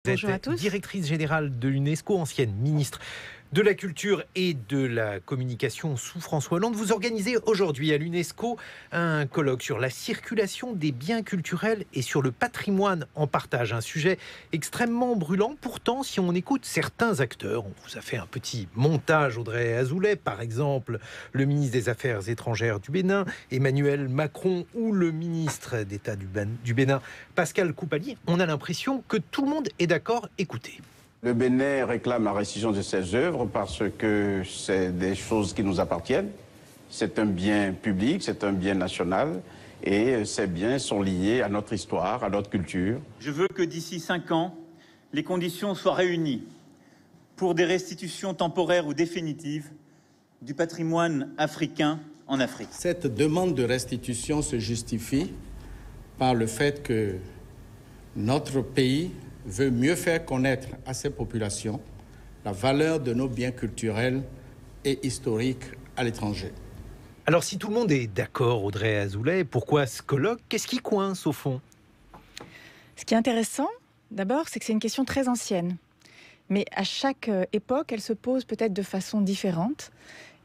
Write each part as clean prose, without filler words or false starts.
Vous Bonjour à êtes tous. directrice générale de l'UNESCO, ancienne ministre de la Culture et de la Communication sous François Hollande. Vous organisez aujourd'hui à l'UNESCO un colloque sur la circulation des biens culturels et sur le patrimoine en partage. Un sujet extrêmement brûlant. Pourtant, si on écoute certains acteurs, on vous a fait un petit montage, Audrey Azoulay, par exemple, le ministre des Affaires étrangères du Bénin, Emmanuel Macron, ou le ministre d'État du Bénin, Pascal Koupali, on a l'impression que tout le monde est d'accord. Écoutez. Le Bénin réclame la restitution de ses œuvres parce que c'est des choses qui nous appartiennent. C'est un bien public, c'est un bien national et ces biens sont liés à notre histoire, à notre culture. Je veux que d'ici 5 ans, les conditions soient réunies pour des restitutions temporaires ou définitives du patrimoine africain en Afrique. Cette demande de restitution se justifie par le fait que notre pays veut mieux faire connaître à ses populations la valeur de nos biens culturels et historiques à l'étranger. Alors si tout le monde est d'accord, Audrey Azoulay, pourquoi ce colloque? Qu'est-ce qui coince au fond? Ce qui est intéressant, d'abord, c'est que c'est une question très ancienne. Mais à chaque époque, elle se pose peut-être de façon différente.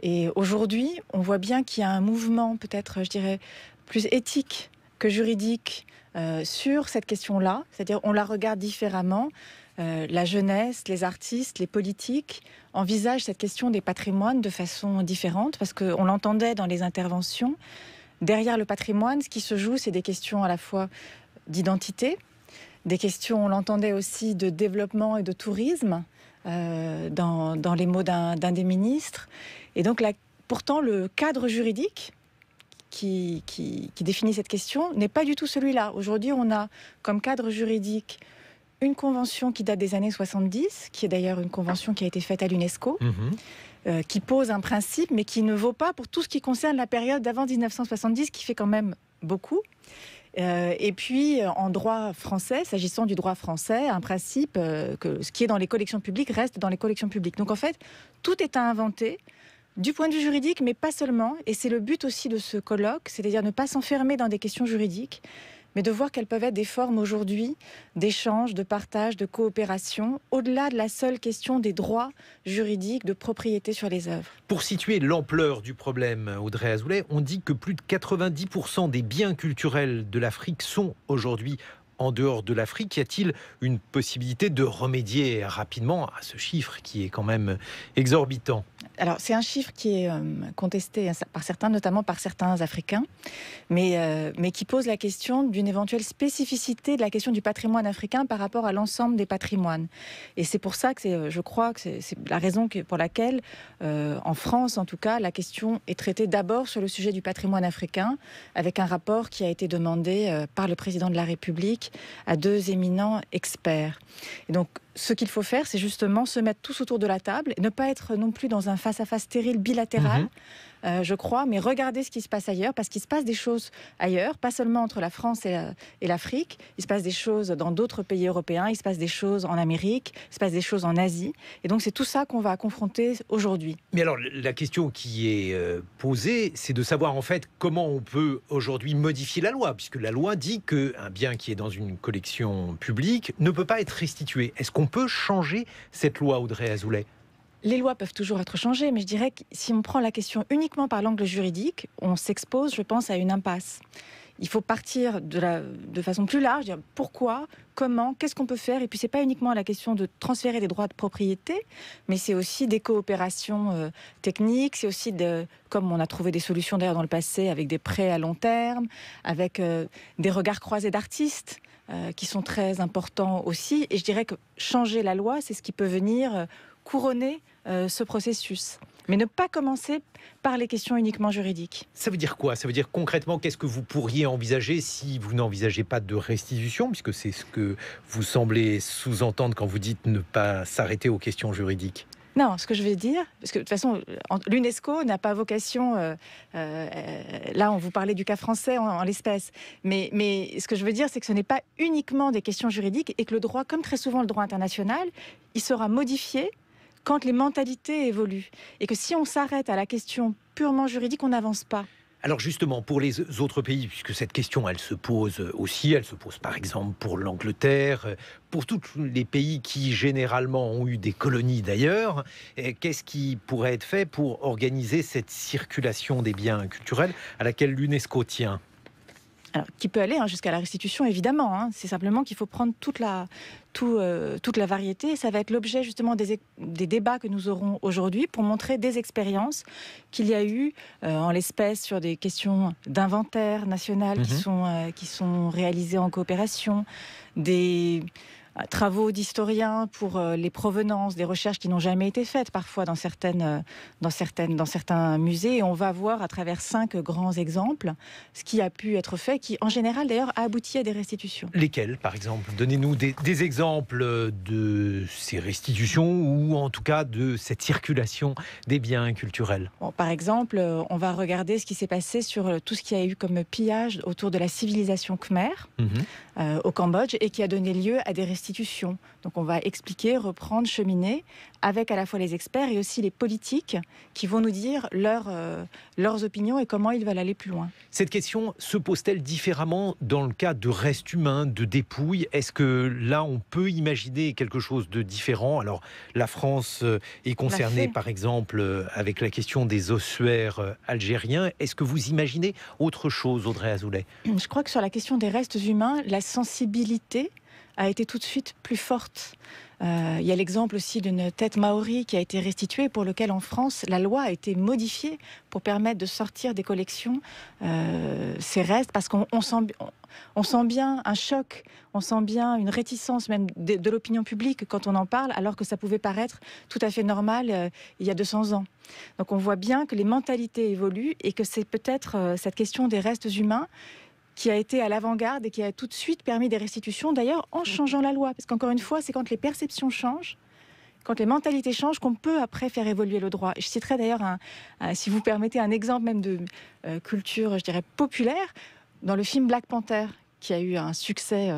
Et aujourd'hui, on voit bien qu'il y a un mouvement, peut-être, je dirais, plus éthique que juridique sur cette question-là. C'est-à-dire on la regarde différemment. La jeunesse, les artistes, les politiques envisagent cette question des patrimoines de façon différente parce qu'on l'entendait dans les interventions. Derrière le patrimoine, ce qui se joue, c'est des questions à la fois d'identité, des questions, on l'entendait aussi, de développement et de tourisme dans les mots d'un des ministres. Et donc pourtant, le cadre juridique qui définit cette question n'est pas du tout celui-là. Aujourd'hui, on a comme cadre juridique une convention qui date des années 70, qui est d'ailleurs une convention qui a été faite à l'UNESCO, qui pose un principe, mais qui ne vaut pas pour tout ce qui concerne la période d'avant 1970, qui fait quand même beaucoup. Et puis, en droit français, s'agissant du droit français, un principe que ce qui est dans les collections publiques reste dans les collections publiques. Donc en fait, tout est à inventer, du point de vue juridique, mais pas seulement. Et c'est le but aussi de ce colloque, c'est-à-dire ne pas s'enfermer dans des questions juridiques, mais de voir quelles peuvent être des formes aujourd'hui d'échange, de partage, de coopération, au-delà de la seule question des droits juridiques de propriété sur les œuvres. Pour situer l'ampleur du problème, Audrey Azoulay, on dit que plus de 90% des biens culturels de l'Afrique sont aujourd'hui en dehors de l'Afrique. Y a-t-il une possibilité de remédier rapidement à ce chiffre qui est quand même exorbitant? Alors, c'est un chiffre qui est contesté par certains, notamment par certains Africains, mais qui pose la question d'une éventuelle spécificité de la question du patrimoine africain par rapport à l'ensemble des patrimoines. Et c'est pour ça que je crois que c'est la raison pour laquelle, en France en tout cas, la question est traitée d'abord sur le sujet du patrimoine africain, avec un rapport qui a été demandé par le président de la République à 2 éminents experts. Et donc, ce qu'il faut faire, c'est justement se mettre tous autour de la table, et ne pas être non plus dans un face-à-face stérile bilatéral, je crois, mais regarder ce qui se passe ailleurs, parce qu'il se passe des choses ailleurs, pas seulement entre la France et l'Afrique, il se passe des choses dans d'autres pays européens, il se passe des choses en Amérique, il se passe des choses en Asie, et donc c'est tout ça qu'on va confronter aujourd'hui. Mais alors, la question qui est posée, c'est de savoir en fait comment on peut aujourd'hui modifier la loi, puisque la loi dit qu'un bien qui est dans une collection publique ne peut pas être restitué. Est-ce qu'on peut changer cette loi, Audrey Azoulay? Les lois peuvent toujours être changées, mais je dirais que si on prend la question uniquement par l'angle juridique, on s'expose, je pense, à une impasse. Il faut partir de façon plus large, dire pourquoi, comment, qu'est-ce qu'on peut faire. Et puis, ce n'est pas uniquement la question de transférer des droits de propriété, mais c'est aussi des coopérations techniques. C'est aussi, comme on a trouvé des solutions d'ailleurs dans le passé, avec des prêts à long terme, avec des regards croisés d'artistes qui sont très importants aussi. Et je dirais que changer la loi, c'est ce qui peut venir couronner ce processus. Mais ne pas commencer par les questions uniquement juridiques. Ça veut dire quoi? Ça veut dire concrètement, qu'est-ce que vous pourriez envisager si vous n'envisagez pas de restitution, puisque c'est ce que vous semblez sous-entendre quand vous dites ne pas s'arrêter aux questions juridiques? Non, ce que je veux dire, parce que de toute façon, l'UNESCO n'a pas vocation, là on vous parlait du cas français en l'espèce, mais ce que je veux dire, c'est que ce n'est pas uniquement des questions juridiques et que le droit, comme très souvent le droit international, il sera modifié quand les mentalités évoluent. Et que si on s'arrête à la question purement juridique, on n'avance pas. Alors justement, pour les autres pays, puisque cette question, elle se pose aussi, elle se pose par exemple pour l'Angleterre, pour tous les pays qui généralement ont eu des colonies d'ailleurs, qu'est-ce qui pourrait être fait pour organiser cette circulation des biens culturels à laquelle l'UNESCO tient ? Alors, qui peut aller jusqu'à la restitution, évidemment. C'est simplement qu'il faut prendre toute la variété. Et ça va être l'objet justement des débats que nous aurons aujourd'hui pour montrer des expériences qu'il y a eu en l'espèce sur des questions d'inventaire national qui sont réalisées en coopération, des travaux d'historiens pour les provenances, des recherches qui n'ont jamais été faites parfois dans certains musées. Et on va voir à travers 5 grands exemples ce qui a pu être fait, qui en général d'ailleurs a abouti à des restitutions. Lesquels par exemple ? Donnez-nous des exemples de ces restitutions ou en tout cas de cette circulation des biens culturels. Bon, par exemple, on va regarder ce qui s'est passé sur tout ce qu'il y a eu comme pillage autour de la civilisation khmer au Cambodge et qui a donné lieu à des restitutions. Donc on va expliquer, reprendre, cheminer avec à la fois les experts et aussi les politiques qui vont nous dire leurs opinions et comment ils veulent aller plus loin. Cette question se pose-t-elle différemment dans le cas de restes humains, de dépouilles ? Est-ce que là on peut imaginer quelque chose de différent ? Alors la France est concernée par exemple avec la question des ossuaires algériens. Est-ce que vous imaginez autre chose, Audrey Azoulay ? Je crois que sur la question des restes humains, la sensibilité a été tout de suite plus forte. Il y a l'exemple aussi d'une tête maori qui a été restituée, pour lequel en France, la loi a été modifiée pour permettre de sortir des collections ces restes, parce qu'on sent bien un choc, on sent bien une réticence même de l'opinion publique quand on en parle, alors que ça pouvait paraître tout à fait normal il y a 200 ans. Donc on voit bien que les mentalités évoluent et que c'est peut-être cette question des restes humains qui a été à l'avant-garde et qui a tout de suite permis des restitutions, d'ailleurs en changeant la loi. Parce qu'encore une fois, c'est quand les perceptions changent, quand les mentalités changent, qu'on peut après faire évoluer le droit. Et je citerai d'ailleurs, si vous permettez, un exemple même de culture, je dirais, populaire, dans le film Black Panther, qui a eu un succès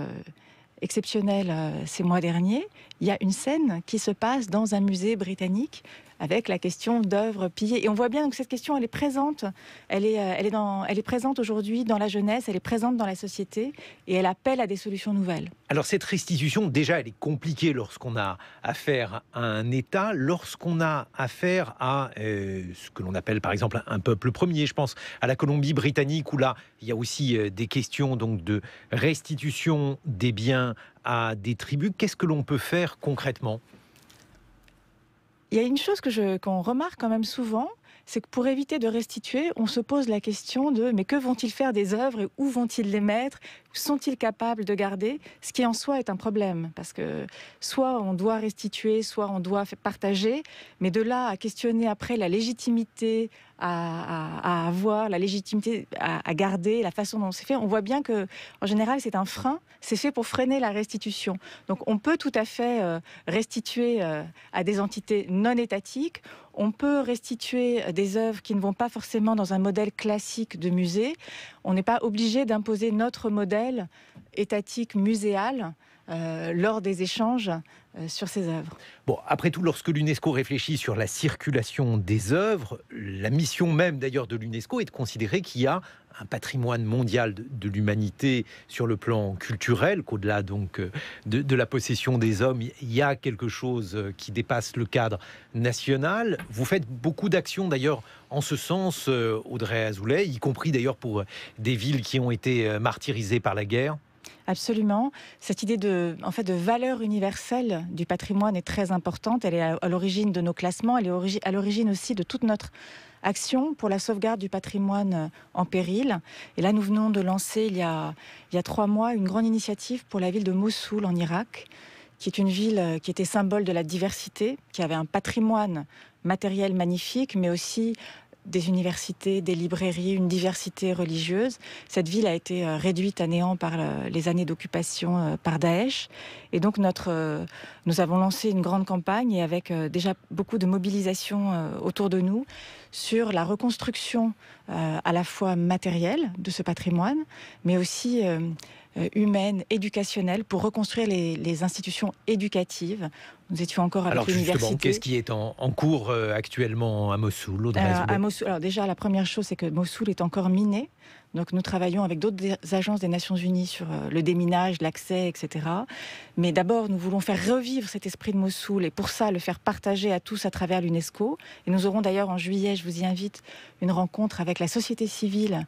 exceptionnel ces mois derniers. Il y a une scène qui se passe dans un musée britannique avec la question d'œuvres pillées. Et on voit bien que cette question, elle est présente. Elle est présente aujourd'hui dans la jeunesse, elle est présente dans la société et elle appelle à des solutions nouvelles. Alors cette restitution, déjà, elle est compliquée lorsqu'on a affaire à un État, lorsqu'on a affaire à ce que l'on appelle par exemple un peuple premier. Je pense à la Colombie-Britannique où là, il y a aussi des questions donc, de restitution des biens à des tribus. Qu'est-ce que l'on peut faire concrètement ? Il y a une chose qu'on remarque quand même souvent, c'est que pour éviter de restituer, on se pose la question de mais que vont-ils faire des œuvres et où vont-ils les mettre ? Sont-ils capables de garder ? Ce qui en soi est un problème, parce que soit on doit restituer, soit on doit partager, mais de là à questionner après la légitimité à avoir, la légitimité à garder, la façon dont c'est fait, on voit bien que en général c'est un frein, c'est fait pour freiner la restitution. Donc on peut tout à fait restituer à des entités non étatiques, on peut restituer des œuvres qui ne vont pas forcément dans un modèle classique de musée, on n'est pas obligé d'imposer notre modèle étatique muséal lors des échanges sur ces œuvres. Bon, après tout, lorsque l'UNESCO réfléchit sur la circulation des œuvres, la mission même d'ailleurs de l'UNESCO est de considérer qu'il y a un patrimoine mondial de l'humanité sur le plan culturel, qu'au-delà donc de la possession des hommes, il y a quelque chose qui dépasse le cadre national. Vous faites beaucoup d'actions d'ailleurs en ce sens, Audrey Azoulay, y compris d'ailleurs pour des villes qui ont été martyrisées par la guerre. Absolument. Cette idée de valeur universelle du patrimoine est très importante. Elle est à l'origine de nos classements. Elle est à l'origine aussi de toute notre action pour la sauvegarde du patrimoine en péril. Et là, nous venons de lancer, il y a 3 mois, une grande initiative pour la ville de Mossoul, en Irak, qui est une ville qui était symbole de la diversité, qui avait un patrimoine matériel magnifique, mais aussi des universités, des librairies, une diversité religieuse. Cette ville a été réduite à néant par les années d'occupation par Daesh. Et donc nous avons lancé une grande campagne et avec déjà beaucoup de mobilisation autour de nous sur la reconstruction à la fois matérielle de ce patrimoine, mais aussi humaine, éducationnelle, pour reconstruire les institutions éducatives. Nous étions encore avec l'université. Alors justement, qu'est-ce qui est en cours actuellement à Mossoul, Audrey Azoulay? À Mossoul, alors déjà, la première chose, c'est que Mossoul est encore miné. Donc nous travaillons avec d'autres agences des Nations Unies sur le déminage, l'accès, etc. Mais d'abord, nous voulons faire revivre cet esprit de Mossoul et pour ça, le faire partager à tous à travers l'UNESCO. Et nous aurons d'ailleurs en juillet, je vous y invite, une rencontre avec la société civile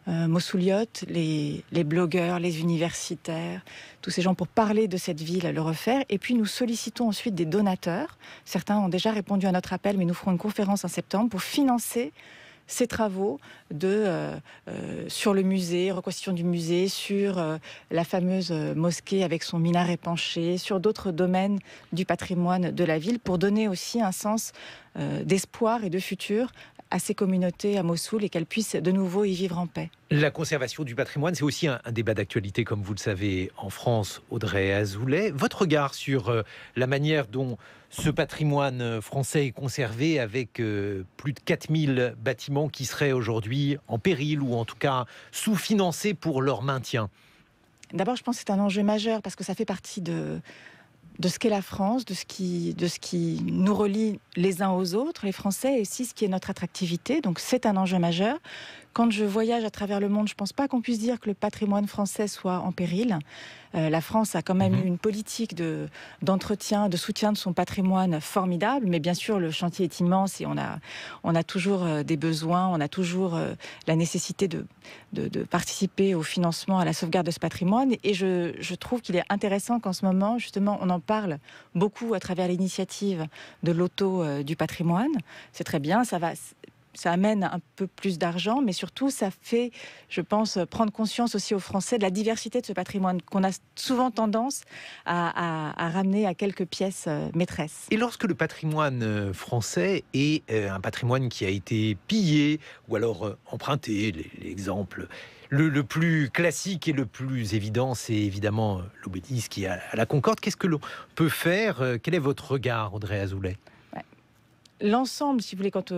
mossouliote, les blogueurs, les universitaires, tous ces gens pour parler de cette ville, le refaire. Et puis nous sollicitons ensuite des donateurs. Certains ont déjà répondu à notre appel, mais nous ferons une conférence en septembre pour financer ces travaux sur le musée, reconstitution du musée, sur la fameuse mosquée avec son minaret penché, sur d'autres domaines du patrimoine de la ville, pour donner aussi un sens d'espoir et de futur à ces communautés à Mossoul et qu'elles puissent de nouveau y vivre en paix. La conservation du patrimoine, c'est aussi un débat d'actualité, comme vous le savez, en France, Audrey Azoulay. Votre regard sur la manière dont ce patrimoine français est conservé avec plus de 4000 bâtiments qui seraient aujourd'hui en péril ou en tout cas sous-financés pour leur maintien? D'abord, je pense que c'est un enjeu majeur parce que ça fait partie de ce qu'est la France, de ce qui nous relie les uns aux autres, les Français, et aussi ce qui est notre attractivité. Donc c'est un enjeu majeur. Quand je voyage à travers le monde, je ne pense pas qu'on puisse dire que le patrimoine français soit en péril. La France a quand même eu une politique d'entretien, de soutien de son patrimoine formidable, mais bien sûr le chantier est immense et on a toujours des besoins, on a toujours la nécessité de participer au financement, à la sauvegarde de ce patrimoine. Et je trouve qu'il est intéressant qu'en ce moment, justement, on en parle beaucoup à travers l'initiative de l'auto du patrimoine. C'est très bien, ça amène un peu plus d'argent, mais surtout ça fait, je pense, prendre conscience aussi aux Français de la diversité de ce patrimoine qu'on a souvent tendance à ramener à quelques pièces maîtresses. Et lorsque le patrimoine français est un patrimoine qui a été pillé ou alors emprunté, l'exemple le plus classique et le plus évident, c'est évidemment l'obélisque qui est à la Concorde. Qu'est-ce que l'on peut faire? Quel est votre regard, Audrey Azoulay? L'ensemble, si vous voulez, quand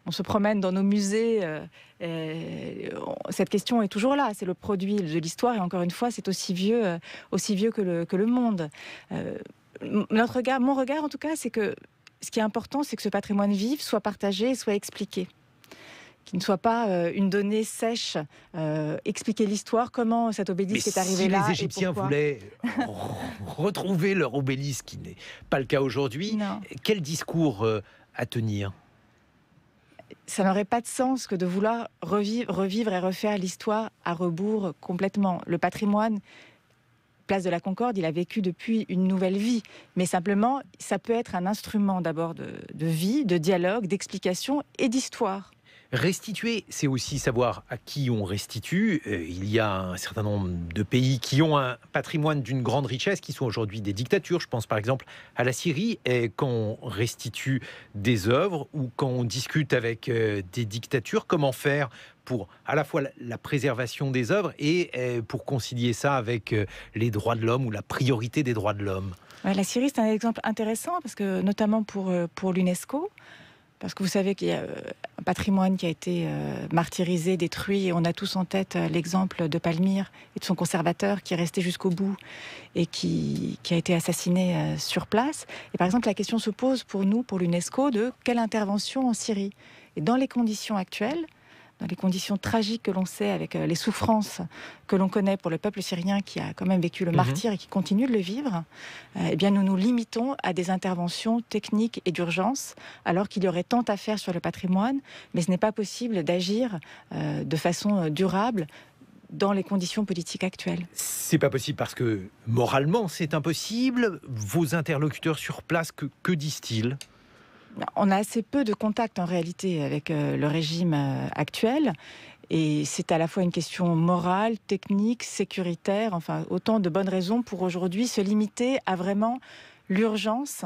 on se promène dans nos musées, cette question est toujours là. C'est le produit de l'histoire et encore une fois, c'est aussi vieux que le monde. Mon regard en tout cas, c'est que ce qui est important, c'est que ce patrimoine vive, soit partagé et soit expliqué. Qu'il ne soit pas une donnée sèche, expliquer l'histoire, comment cet obélisque est arrivé là. Mais si les Égyptiens voulaient retrouver leur obélisque, qui n'est pas le cas aujourd'hui, quel discours à tenir? Ça n'aurait pas de sens que de vouloir revivre et refaire l'histoire à rebours complètement. Le patrimoine, place de la Concorde, il a vécu depuis une nouvelle vie. Mais simplement, ça peut être un instrument d'abord de vie, de dialogue, d'explication et d'histoire. Restituer, c'est aussi savoir à qui on restitue. Il y a un certain nombre de pays qui ont un patrimoine d'une grande richesse, qui sont aujourd'hui des dictatures. Je pense par exemple à la Syrie. Et quand on restitue des œuvres ou quand on discute avec des dictatures, comment faire pour à la fois la préservation des œuvres et pour concilier ça avec les droits de l'homme ou la priorité des droits de l'homme? La Syrie, c'est un exemple intéressant, parce que notamment pour l'UNESCO. Parce que vous savez qu'il y a un patrimoine qui a été martyrisé, détruit, et on a tous en tête l'exemple de Palmyre et de son conservateur qui est resté jusqu'au bout et qui a été assassiné sur place. Et par exemple, la question se pose pour nous, pour l'UNESCO, de quelle intervention en Syrie. Et dans les conditions actuelles, dans les conditions tragiques que l'on sait, avec les souffrances que l'on connaît pour le peuple syrien qui a quand même vécu le martyre et qui continue de le vivre, eh bien nous nous limitons à des interventions techniques et d'urgence, alors qu'il y aurait tant à faire sur le patrimoine, mais ce n'est pas possible d'agir de façon durable dans les conditions politiques actuelles. C'est pas possible parce que moralement c'est impossible. Vos interlocuteurs sur place, que disent-ils? On a assez peu de contacts en réalité avec le régime actuel, et c'est à la fois une question morale, technique, sécuritaire, enfin autant de bonnes raisons pour aujourd'hui se limiter à vraiment l'urgence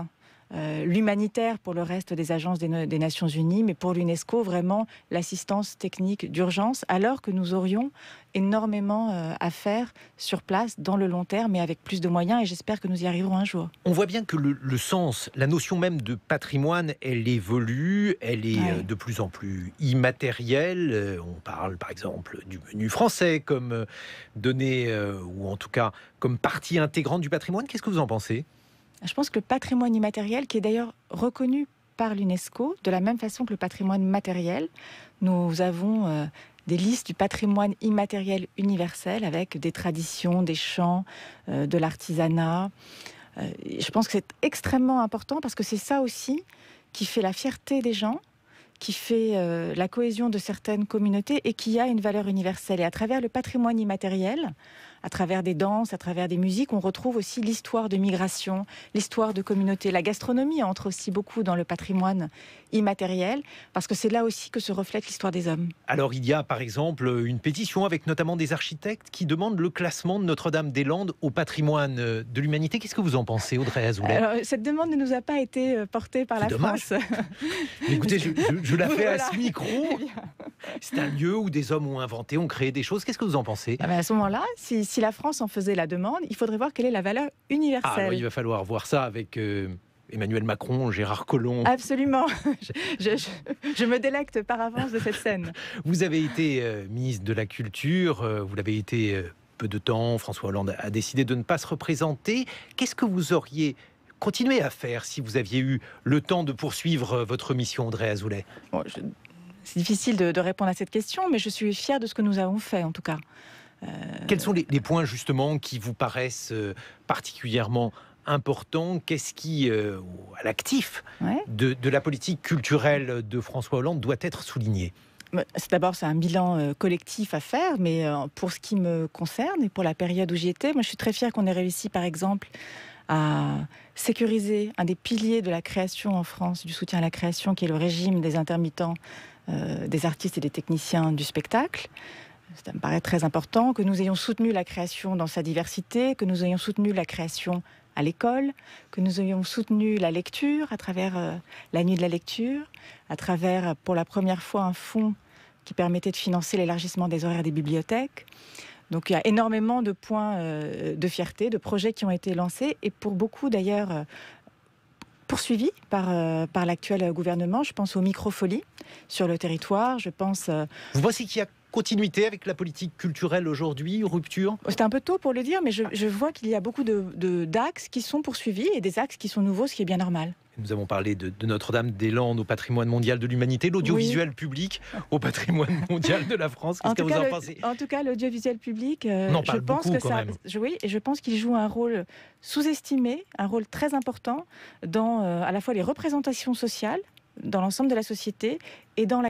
l'humanitaire pour le reste des agences des Nations Unies, mais pour l'UNESCO, vraiment l'assistance technique d'urgence, alors que nous aurions énormément à faire sur place dans le long terme, mais avec plus de moyens, et j'espère que nous y arriverons un jour. On voit bien que le sens, la notion même de patrimoine, elle évolue, elle est de plus en plus immatérielle. On parle par exemple du menu français comme données, ou en tout cas comme partie intégrante du patrimoine. Qu'est-ce que vous en pensez ? Je pense que le patrimoine immatériel, qui est d'ailleurs reconnu par l'UNESCO, de la même façon que le patrimoine matériel, nous avons des listes du patrimoine immatériel universel avec des traditions, des chants, de l'artisanat. Je pense que c'est extrêmement important parce que c'est ça aussi qui fait la fierté des gens, qui fait la cohésion de certaines communautés et qui a une valeur universelle. Et à travers le patrimoine immatériel, à travers des danses, à travers des musiques, on retrouve aussi l'histoire de migration, l'histoire de communauté. La gastronomie entre aussi beaucoup dans le patrimoine immatériel, parce que c'est là aussi que se reflète l'histoire des hommes. Alors il y a par exemple une pétition avec notamment des architectes qui demandent le classement de Notre-Dame-des-Landes au patrimoine de l'humanité. Qu'est-ce que vous en pensez, Audrey Azoulay ? Alors, cette demande ne nous a pas été portée par la France. Mais écoutez, je la fais à ce micro. C'est un lieu où des hommes ont inventé, ont créé des choses. Qu'est-ce que vous en pensez ? À ce moment-là, si la France en faisait la demande, il faudrait voir quelle est la valeur universelle. Alors, il va falloir voir ça avec Emmanuel Macron, Gérard Collomb. Absolument. Je me délecte par avance de cette scène. Vous avez été ministre de la Culture, vous l'avez été peu de temps. François Hollande a décidé de ne pas se représenter. Qu'est-ce que vous auriez continué à faire si vous aviez eu le temps de poursuivre votre mission, Audrey Azoulay ? C'est difficile de répondre à cette question, mais je suis fière de ce que nous avons fait, en tout cas. Quels sont les points, justement, qui vous paraissent particulièrement importants ? Qu'est-ce qui, à l'actif de la politique culturelle de François Hollande, doit être souligné ? D'abord, c'est un bilan collectif à faire, mais pour ce qui me concerne et pour la période où j'y étais, moi, je suis très fière qu'on ait réussi, par exemple, à sécuriser un des piliers de la création en France, du soutien à la création, qui est le régime des intermittents, des artistes et des techniciens du spectacle. Ça me paraît très important que nous ayons soutenu la création dans sa diversité, que nous ayons soutenu la création à l'école, que nous ayons soutenu la lecture à travers la nuit de la lecture, à travers, pour la première fois, un fonds qui permettait de financer l'élargissement des horaires des bibliothèques. Donc il y a énormément de points de fierté, de projets qui ont été lancés, et pour beaucoup d'ailleurs poursuivis par l'actuel gouvernement. Je pense aux microfolies sur le territoire, je pense... Vous pensez qu'il y a continuité avec la politique culturelle aujourd'hui, rupture ? C'est un peu tôt pour le dire, mais je vois qu'il y a beaucoup d'axes qui sont poursuivis et des axes qui sont nouveaux, ce qui est bien normal. Nous avons parlé de Notre-Dame-des-Landes au patrimoine mondial de l'humanité, l'audiovisuel public au patrimoine mondial de la France. Qu'est-ce que vous en pensez ? En tout cas, l'audiovisuel public, je pense que ça, oui, et je pense qu'il joue un rôle sous-estimé, un rôle très important dans à la fois les représentations sociales dans l'ensemble de la société et dans la